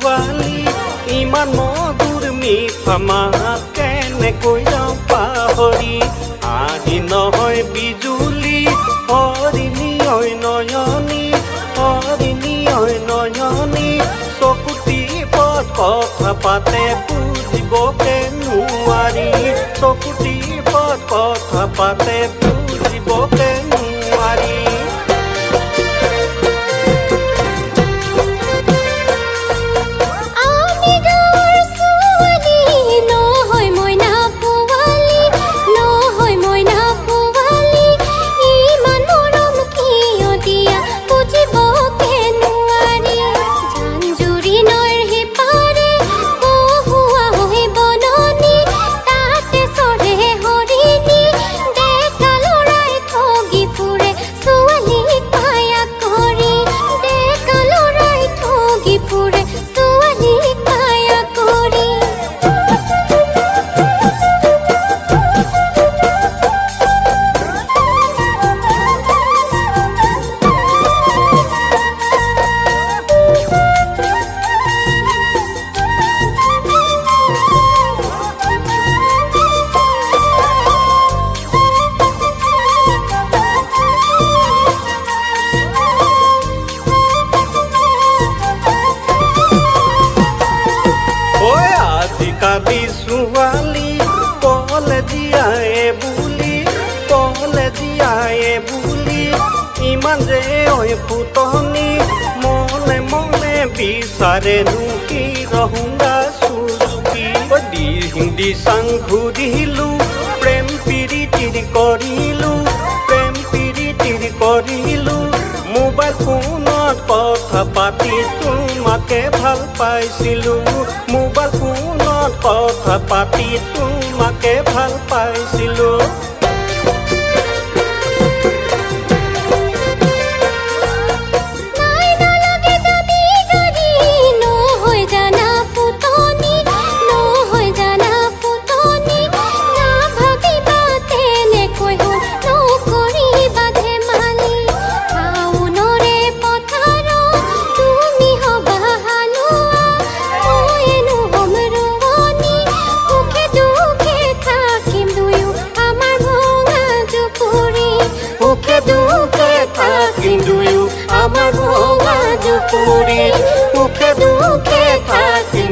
ছোৱালী ইমান মধুৰ মিঠা মাত কেনেকৈ যাওঁ পাহৰি আহি নহয় বিজুলী হৰিণী ঐ নয়নী হৰিণী ঐ নয়নী চকুটি পদ কথা পাতে বুজিবকে নোৱাৰি চকুটি পদ কথা পাতে বুজিবকে নোৱাৰি কালি ছোৱালী কলেজীয়ায়ে বুলি ইমান যে ঐ ফুটনি মনে মনে বিচাৰেনো কি ৰহুঙ্গা চুজুকি হিন্দী চাং ঘূৰিলো প্ৰেম প্ৰীতিৰ কৰিলো মোবাইল ফোনত কথা পাতি তোমাকে ভাল পাইছিলো মোবাইল ফোনত কথা পাতি তোমাকে ভাল পাইছিলো কিন্তু আমাৰ ভঙা জুপুৰি সুখে দুখে থাকি